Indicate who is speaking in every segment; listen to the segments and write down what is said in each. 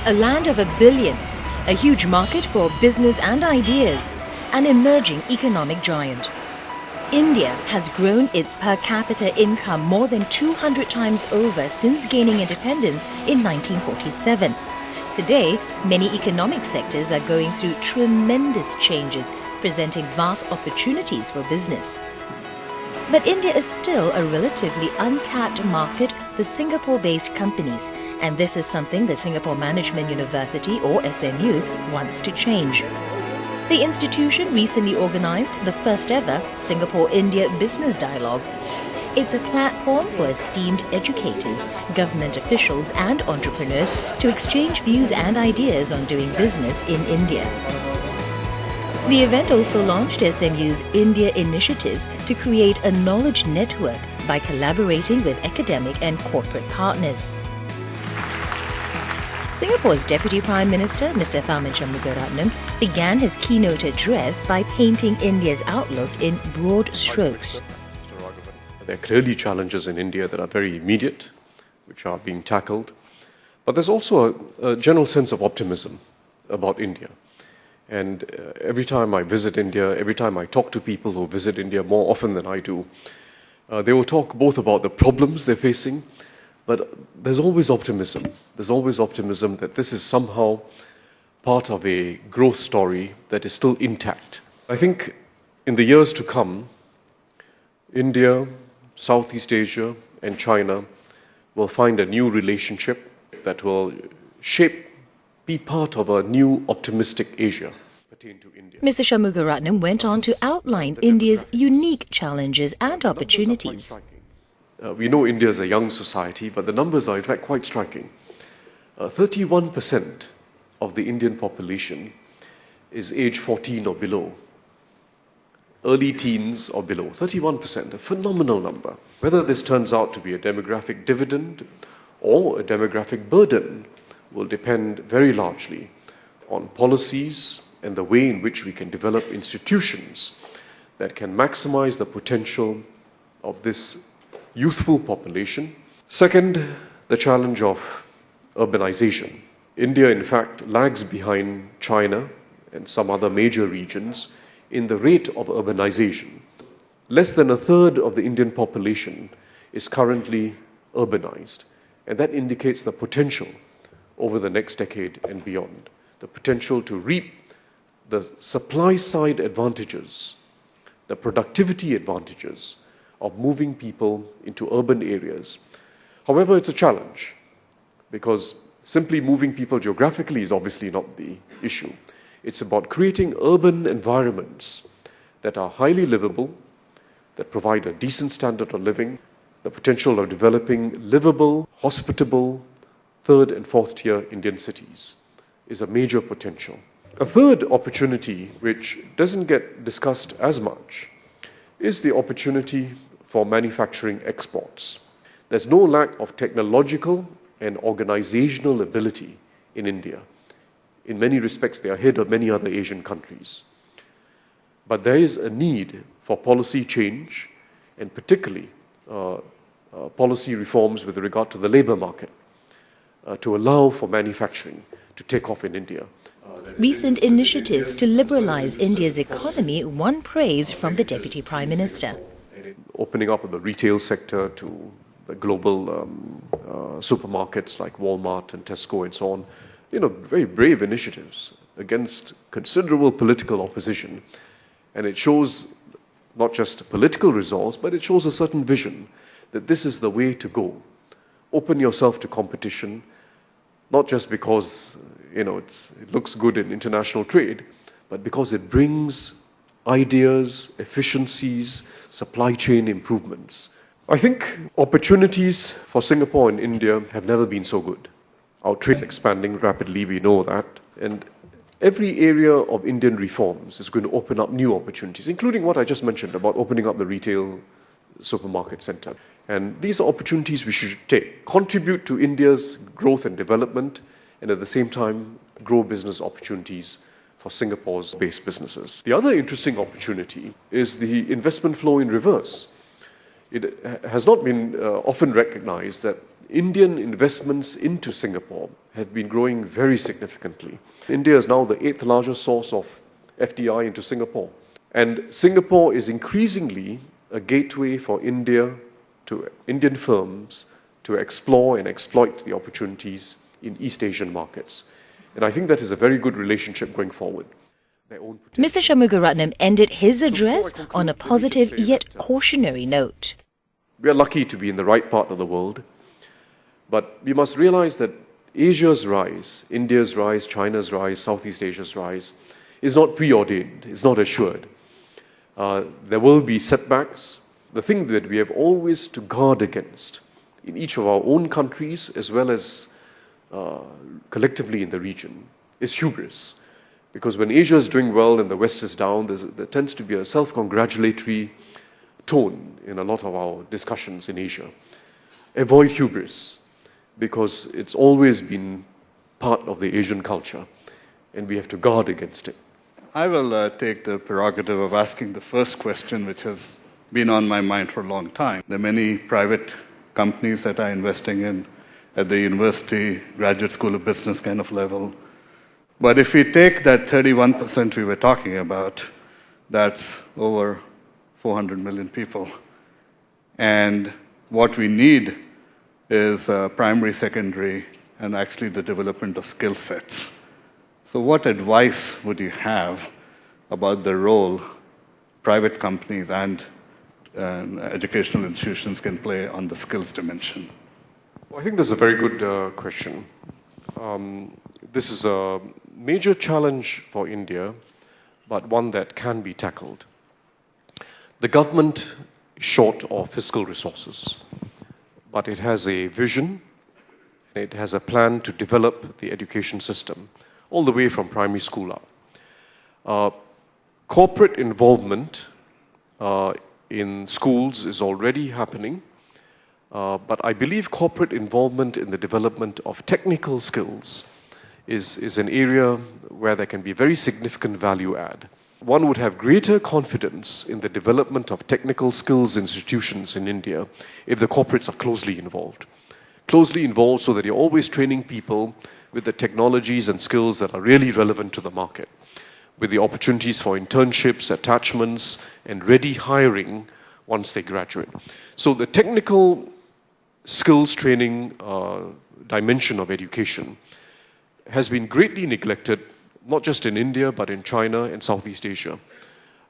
Speaker 1: A land of 1 billion, a huge market for business and ideas, an emerging economic giant. India has grown its per capita income more than 200 times over since gaining independence in 1947. Today, many economic sectors are going through tremendous changes, presenting vast opportunities for business. But India is still a relatively untapped market for Singapore-based companies, and this is something the Singapore Management University, or SMU, wants to change. The institution recently organized the first ever Singapore-India Business Dialogue. It's a platform for esteemed educators, government officials and entrepreneurs to exchange views and ideas on doing business in India. The event also launched SMU's India initiatives to create a knowledge network by collaborating with academic and corporate partners. Singapore's Deputy Prime Minister, Mr. Tharman Shanmugaratnam, began his keynote address by painting India's outlook in broad strokes.
Speaker 2: There are clearly challenges in India that are very immediate, which are being tackled. But there's also a general sense of optimism about India. And every time I visit India, every time I talk to people who visit India more often than I do, they will talk both about the problems they're facing, but there's always optimism. There's always optimism that this is somehow part of a growth story that is still intact. I think in the years to come, India, Southeast Asia, and China will find a new relationship that will be part of a new optimistic Asia.
Speaker 1: Mr. Shanmugaratnam went on to outline India's unique challenges and opportunities.
Speaker 2: We know India is a young society, but the numbers are in fact quite striking. 31% of the Indian population is age 14 or below. Early teens or below, 31%, a phenomenal number. Whether this turns out to be a demographic dividend or a demographic burden will depend very largely on policies and the way in which we can develop institutions that can maximize the potential of this youthful population. Second, the challenge of urbanization. India, in fact, lags behind China and some other major regions in the rate of urbanization. Less than a third of the Indian population is currently urbanized, and that indicates the potential over the next decade and beyond, the potential to reap the supply-side advantages, the productivity advantages of moving people into urban areas. However, it's a challenge because simply moving people geographically is obviously not the issue. It's about creating urban environments that are highly livable, that provide a decent standard of living, the potential of developing livable, hospitable, third and fourth tier Indian cities is a major potential. A third opportunity, which doesn't get discussed as much, is the opportunity for manufacturing exports. There's no lack of technological and organizational ability in India. In many respects, they are ahead of many other Asian countries. But there is a need for policy change, and particularly policy reforms with regard to the labor market, to allow for manufacturing to take off in India.
Speaker 1: Recent initiatives to liberalize India's economy won praise from the Deputy Prime Minister.
Speaker 2: Opening up of the retail sector to the global supermarkets like Walmart and Tesco and so on, very brave initiatives against considerable political opposition. And it shows not just political results, but it shows a certain vision that this is the way to go. Open yourself to competition, not just because it looks good in international trade, but because it brings ideas, efficiencies, supply chain improvements. I think opportunities for Singapore and India have never been so good. Our trade is expanding rapidly, we know that, and every area of Indian reforms is going to open up new opportunities, including what I just mentioned about opening up the retail supermarket center. And these are opportunities we should take, contribute to India's growth and development, and at the same time, grow business opportunities for Singapore's based businesses. The other interesting opportunity is the investment flow in reverse. It has not been often recognized that Indian investments into Singapore have been growing very significantly. India is now the 8th largest source of FDI into Singapore. And Singapore is increasingly a gateway for Indian firms to explore and exploit the opportunities in East Asian markets. And I think that is a very good relationship going forward.
Speaker 1: Mr. Shanmugaratnam ended his address on a positive yet cautionary note.
Speaker 2: We are lucky to be in the right part of the world, but we must realize that Asia's rise, India's rise, China's rise, Southeast Asia's rise, is not preordained, it's not assured. There will be setbacks. The thing that we have always to guard against in each of our own countries as well as collectively in the region is hubris. Because when Asia is doing well and the West is down, there tends to be a self-congratulatory tone in a lot of our discussions in Asia. Avoid hubris, because it's always been part of the Asian culture, and we have to guard against it.
Speaker 3: I will take the prerogative of asking the first question, which has been on my mind for a long time. There are many private companies that are investing in at the university, graduate school of business kind of level. But if we take that 31% we were talking about, that's over 400 million people. And what we need is primary, secondary, and actually the development of skill sets. So what advice would you have about the role private companies and educational institutions can play on the skills dimension?
Speaker 2: Well, I think that's a very good question. This is a major challenge for India, but one that can be tackled. The government is short of fiscal resources, but it has a vision, and it has a plan to develop the education system, all the way from primary school up. Corporate involvement in schools is already happening, but I believe corporate involvement in the development of technical skills is an area where there can be very significant value add. One would have greater confidence in the development of technical skills institutions in India if the corporates are closely involved. Closely involved so that you're always training people with the technologies and skills that are really relevant to the market, with the opportunities for internships, attachments, and ready hiring once they graduate. So the technical skills training dimension of education has been greatly neglected, not just in India, but in China and Southeast Asia.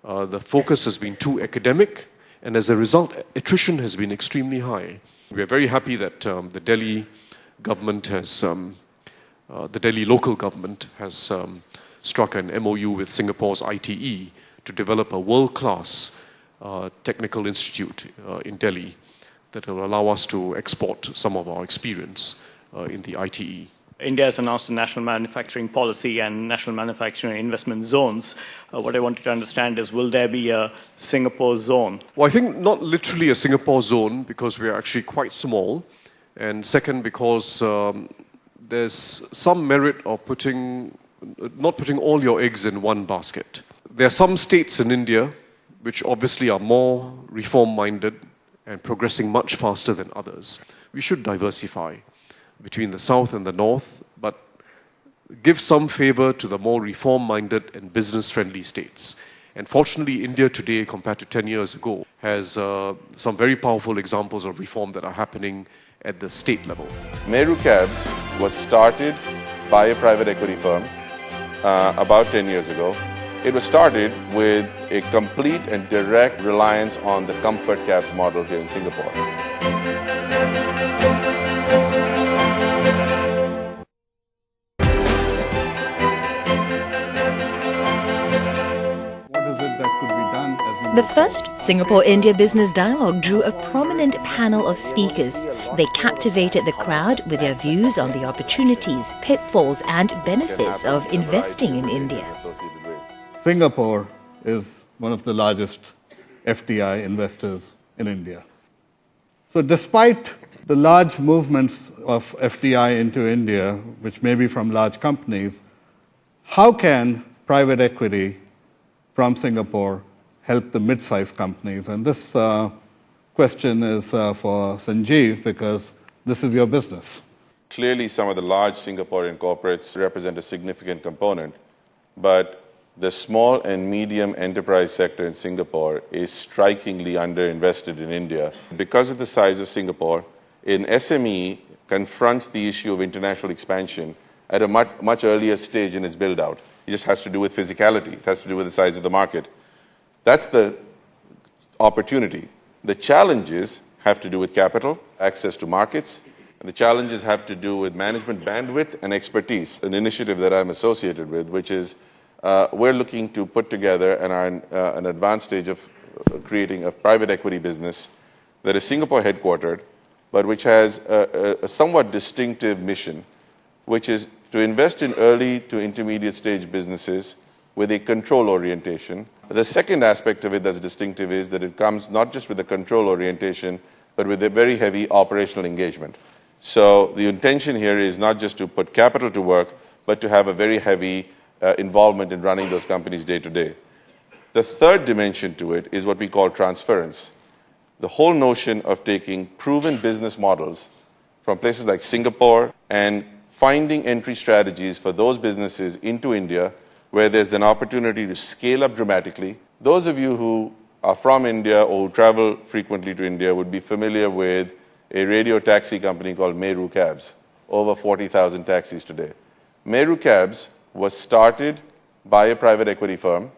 Speaker 2: The focus has been too academic, and as a result, attrition has been extremely high. We are very happy that the Delhi government has, the Delhi local government has struck an MOU with Singapore's ITE to develop a world-class technical institute in Delhi that will allow us to export some of our experience in the ITE.
Speaker 4: India has announced a national manufacturing policy and national manufacturing investment zones. What I wanted to understand is, will there be a Singapore zone?
Speaker 2: Well, I think not literally a Singapore zone, because we are actually quite small. And second, because there's some merit of not putting all your eggs in one basket. There are some states in India which obviously are more reform-minded and progressing much faster than others. We should diversify between the south and the north, but give some favor to the more reform-minded and business-friendly states. And fortunately, India today, compared to 10 years ago, has some very powerful examples of reform that are happening at the state level.
Speaker 5: Meru Cabs was started by a private equity firm about 10 years ago. It was started with a complete and direct reliance on the comfort cabs model here in Singapore.
Speaker 1: The first Singapore-India Business Dialogue drew a prominent panel of speakers. They captivated the crowd with their views on the opportunities, pitfalls and benefits of investing in India.
Speaker 3: Singapore is one of the largest FDI investors in India. So despite the large movements of FDI into India, which may be from large companies, how can private equity from Singapore help the mid-sized companies? And this question is for Sanjeev, because this is your business.
Speaker 5: Clearly, some of the large Singaporean corporates represent a significant component, but the small and medium enterprise sector in Singapore is strikingly underinvested in India. Because of the size of Singapore, an SME confronts the issue of international expansion at a much earlier stage in its build-out. It just has to do with physicality. It has to do with the size of the market. That's the opportunity. The challenges have to do with capital, access to markets, and the challenges have to do with management bandwidth and expertise. An initiative that I'm associated with, which is we're looking to put together and are in an advanced stage of creating a private equity business that is Singapore headquartered, but which has a somewhat distinctive mission, which is to invest in early to intermediate stage businesses with a control orientation. The second aspect of it that's distinctive is that it comes not just with a control orientation, but with a very heavy operational engagement. So the intention here is not just to put capital to work, but to have a very heavy involvement in running those companies day to day. The third dimension to it is what we call transference. The whole notion of taking proven business models from places like Singapore and finding entry strategies for those businesses into India where there's an opportunity to scale up dramatically. Those of you who are from India or who travel frequently to India would be familiar with a radio taxi company called Meru Cabs, over 40,000 taxis today. Meru Cabs was started by a private equity firm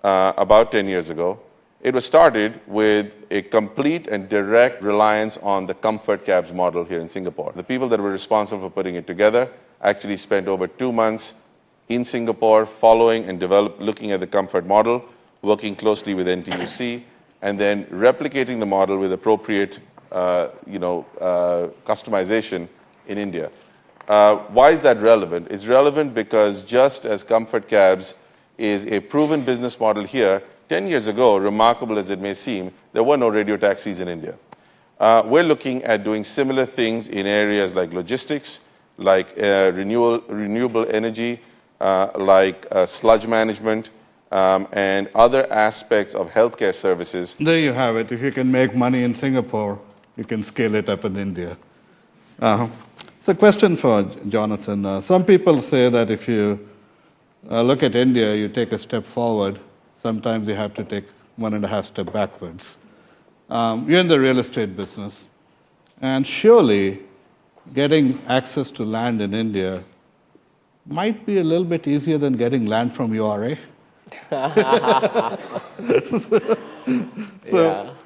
Speaker 5: about 10 years ago. It was started with a complete and direct reliance on the comfort cabs model here in Singapore. The people that were responsible for putting it together actually spent over 2 months in Singapore following and looking at the comfort model, working closely with NTUC, and then replicating the model with appropriate customization in India. Why is that relevant? It's relevant because just as comfort cabs is a proven business model here, 10 years ago, remarkable as it may seem, there were no radio taxis in India. We're looking at doing similar things in areas like logistics, like renewable energy, like sludge management, and other aspects of healthcare services.
Speaker 3: There you have it. If you can make money in Singapore, you can scale it up in India. It's a question for Jonathan. Some people say that if you look at India, you take a step forward. Sometimes you have to take 1.5 steps backwards. You're in the real estate business, and surely getting access to land in India might be a little bit easier than getting land from URA.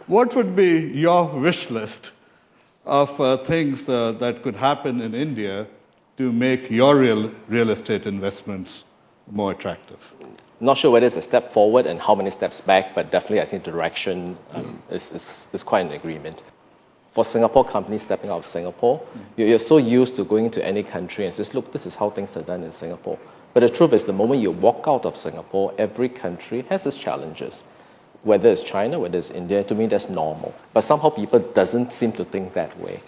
Speaker 3: What would be your wish list of things that could happen in India to make your real estate investments more attractive?
Speaker 6: Not sure whether it's a step forward and how many steps back, but definitely I think the direction is quite an agreement. For Singapore companies stepping out of Singapore, you're so used to going to any country and says, look, this is how things are done in Singapore. But the truth is, the moment you walk out of Singapore, every country has its challenges. Whether it's China, whether it's India, to me that's normal. But somehow people doesn't seem to think that way.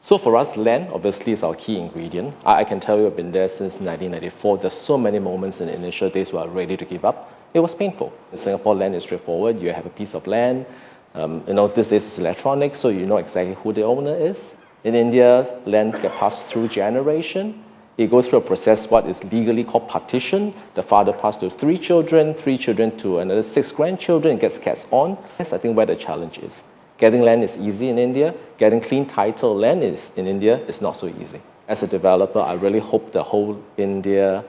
Speaker 6: So for us, land obviously is our key ingredient. I can tell you I've been there since 1994. There's so many moments in the initial days where I was ready to give up. It was painful. In Singapore, land is straightforward. You have a piece of land. These days it's electronic, so you know exactly who the owner is. In India, land gets passed through generation. It goes through a process what is legally called partition. The father passed to 3 children to another 6 grandchildren, and gets cats on. That's, I think, where the challenge is. Getting land is easy in India. Getting clean title land in India is not so easy. As a developer, I really hope the whole India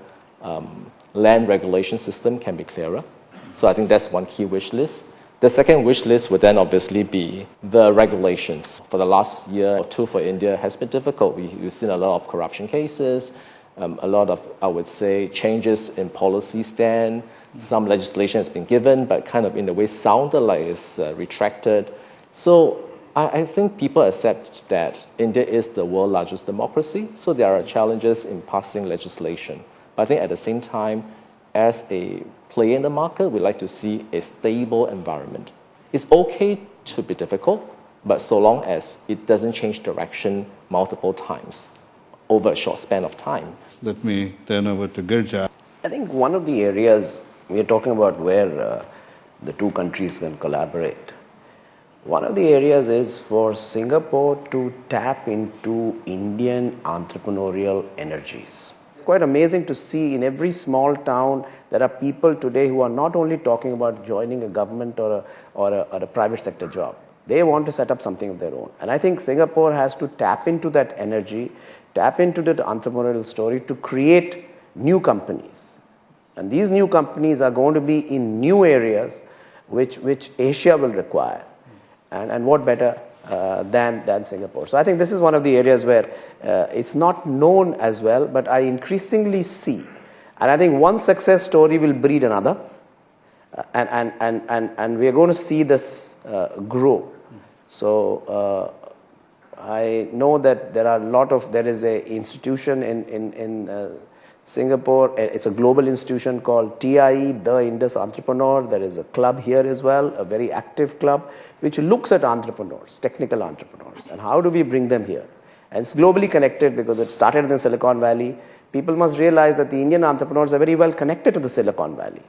Speaker 6: land regulation system can be clearer. So I think that's one key wish list. The second wish list would then obviously be the regulations. For the last year or two for India has been difficult. We've seen a lot of corruption cases, a lot of, I would say, changes in policy stand. Some legislation has been given, but kind of in a way sounded like it's retracted. So I think people accept that India is the world's largest democracy, so there are challenges in passing legislation. But I think at the same time, as a player in the market, we like to see a stable environment. It's okay to be difficult, but so long as it doesn't change direction multiple times over a short span of time.
Speaker 3: Let me turn over to Girja.
Speaker 7: I think one of the areas we are talking about where the two countries can collaborate. One of the areas is for Singapore to tap into Indian entrepreneurial energies. It's quite amazing to see in every small town there are people today who are not only talking about joining a government or a private sector job. They want to set up something of their own. And I think Singapore has to tap into that energy, tap into that entrepreneurial story to create new companies. And these new companies are going to be in new areas which Asia will require. And what better than Singapore. So I think this is one of the areas where it's not known as well, but I increasingly see. And I think one success story will breed another. And we are going to see this grow. So I know that there is an institution in Singapore. It's a global institution called T.C.A, the Indus Entrepreneur. There is a club here as well, a very active club, which looks at entrepreneurs, technical entrepreneurs, and how do we bring them here. And it's globally connected because it started in Silicon Valley. People must realize that the Indian entrepreneurs are very well connected to the Silicon Valley.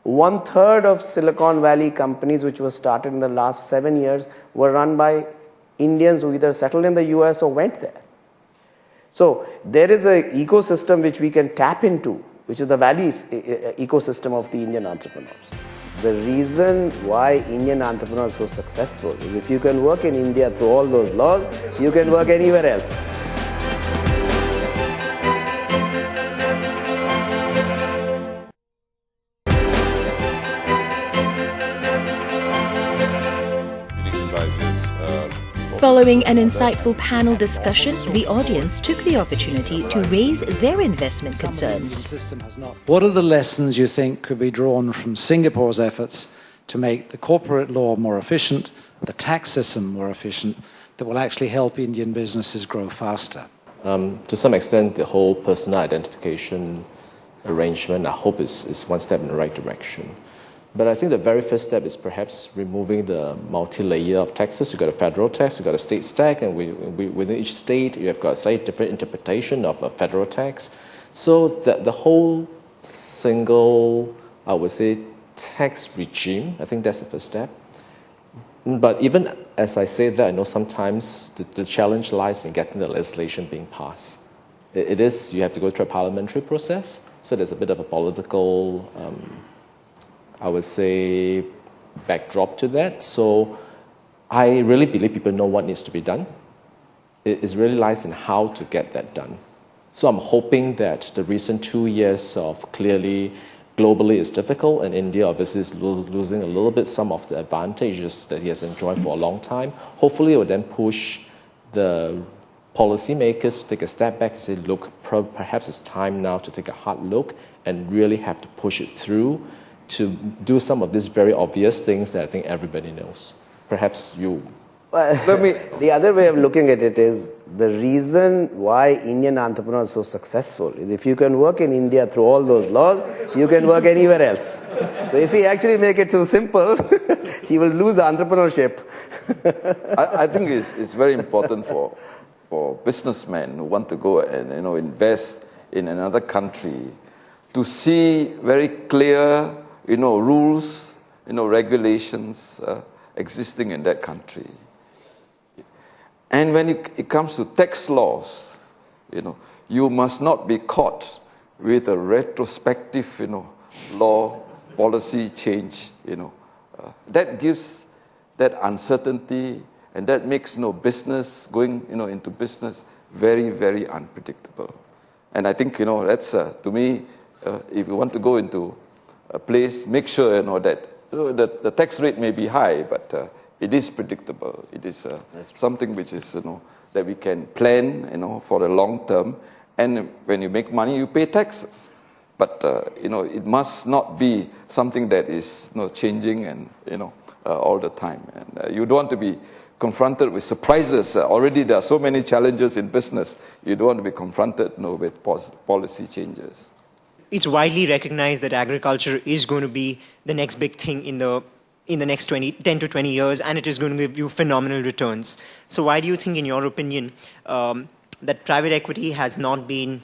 Speaker 7: 1/3 of Silicon Valley companies which were started in the last 7 years were run by Indians who either settled in the US or went there. So there is an ecosystem which we can tap into, which is the value ecosystem of the Indian entrepreneurs. The reason why Indian entrepreneurs are so successful is if you can work in India through all those laws, you can work anywhere else.
Speaker 1: Following an insightful panel discussion, the audience took the opportunity to raise their investment concerns.
Speaker 8: What are the lessons you think could be drawn from Singapore's efforts to make the corporate law more efficient, the tax system more efficient, that will actually help Indian businesses grow faster?
Speaker 6: To some extent, the whole personal identification arrangement, I hope, is one step in the right direction. But I think the very first step is perhaps removing the multi-layer of taxes. You've got a federal tax, you've got a state tax, and within each state, you have got a slightly different interpretation of a federal tax. So that the whole single, I would say, tax regime, I think that's the first step. But even as I say that, I know sometimes the challenge lies in getting the legislation being passed. It is, you have to go through a parliamentary process, so there's a bit of a political I would say, backdrop to that. So I really believe people know what needs to be done. It really lies in how to get that done. So I'm hoping that the recent 2 years of clearly globally is difficult, and India obviously is losing a little bit some of the advantages that he has enjoyed for a long time. Hopefully it will then push the policymakers to take a step back and say, look, perhaps it's time now to take a hard look and really have to push it through to do some of these very obvious things that I think everybody knows. Perhaps you...
Speaker 7: The other way of looking at it is the reason why Indian entrepreneurs are so successful is if you can work in India through all those laws, you can work anywhere else. So if we actually make it so simple, he will lose entrepreneurship.
Speaker 9: I think it's very important for businessmen who want to go and invest in another country to see very clear rules, regulations existing in that country. And when it comes to tax laws, you must not be caught with a retrospective, law policy change. That gives that uncertainty, and that makes business going into business very, very unpredictable. And I think that's to me, if you want to go into a place, make sure that the tax rate may be high, but it is predictable. It is something which is that we can plan for the long term. And when you make money, you pay taxes. But it must not be something that is changing and all the time. And you don't want to be confronted with surprises. Already there are so many challenges in business. You don't want to be confronted with policy changes.
Speaker 10: It's widely recognized that agriculture is going to be the next big thing in the next 10 to 20 years, and it is going to give you phenomenal returns. So why do you think, in your opinion, that private equity has not been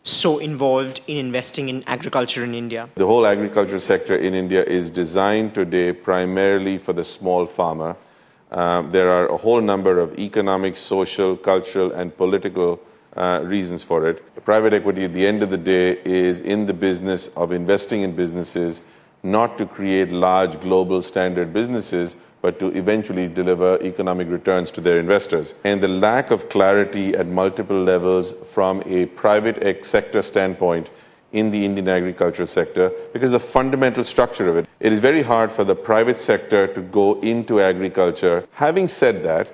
Speaker 10: so involved in investing in agriculture in India?
Speaker 5: The whole agriculture sector in India is designed today primarily for the small farmer. There are a whole number of economic, social, cultural, and political reasons for it. Private equity, at the end of the day, is in the business of investing in businesses, not to create large global standard businesses, but to eventually deliver economic returns to their investors. And the lack of clarity at multiple levels from a private sector standpoint in the Indian agriculture sector, because the fundamental structure of it, it is very hard for the private sector to go into agriculture. Having said that,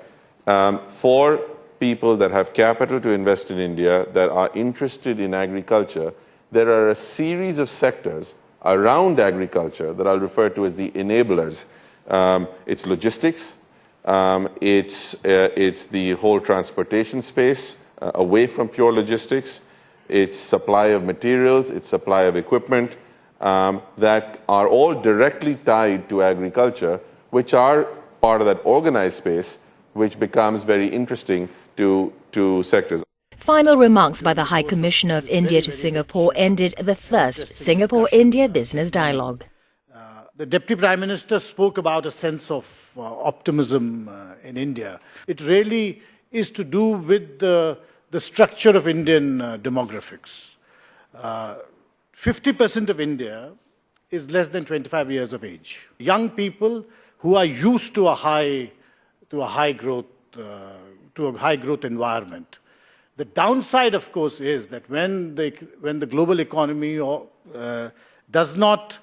Speaker 5: for people that have capital to invest in India that are interested in agriculture, there are a series of sectors around agriculture that I'll refer to as the enablers. It's logistics, it's the whole transportation space away from pure logistics, it's supply of materials, it's supply of equipment that are all directly tied to agriculture, which are part of that organized space, which becomes very interesting to sectors.
Speaker 1: Final remarks by the High Commissioner of India to Singapore ended the first Singapore-India Business Dialogue.
Speaker 11: The Deputy Prime Minister spoke about a sense of optimism in India. It really is to do with the structure of Indian demographics. 50% of India is less than 25 years of age. Young people who are used to a high growth environment. The downside, of course, is that when the global economy does not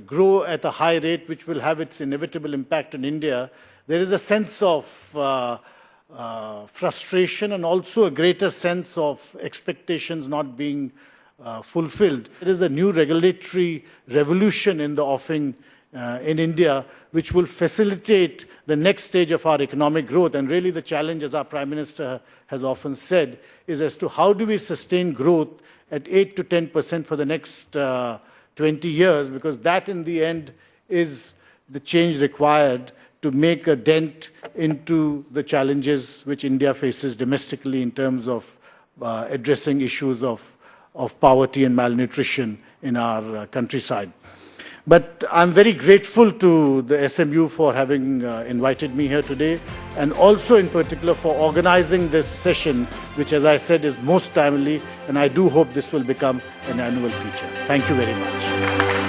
Speaker 11: grow at a high rate, which will have its inevitable impact on India, there is a sense of frustration and also a greater sense of expectations not being fulfilled. There is a new regulatory revolution in the offing in India, which will facilitate the next stage of our economic growth. And really the challenge, as our Prime Minister has often said, is as to how do we sustain growth at 8 to 10% for the next 20 years, because that in the end is the change required to make a dent into the challenges which India faces domestically in terms of addressing issues of poverty and malnutrition in our countryside. But I'm very grateful to the SMU for having invited me here today, and also in particular for organizing this session, which, as I said, is most timely, and I do hope this will become an annual feature. Thank you very much.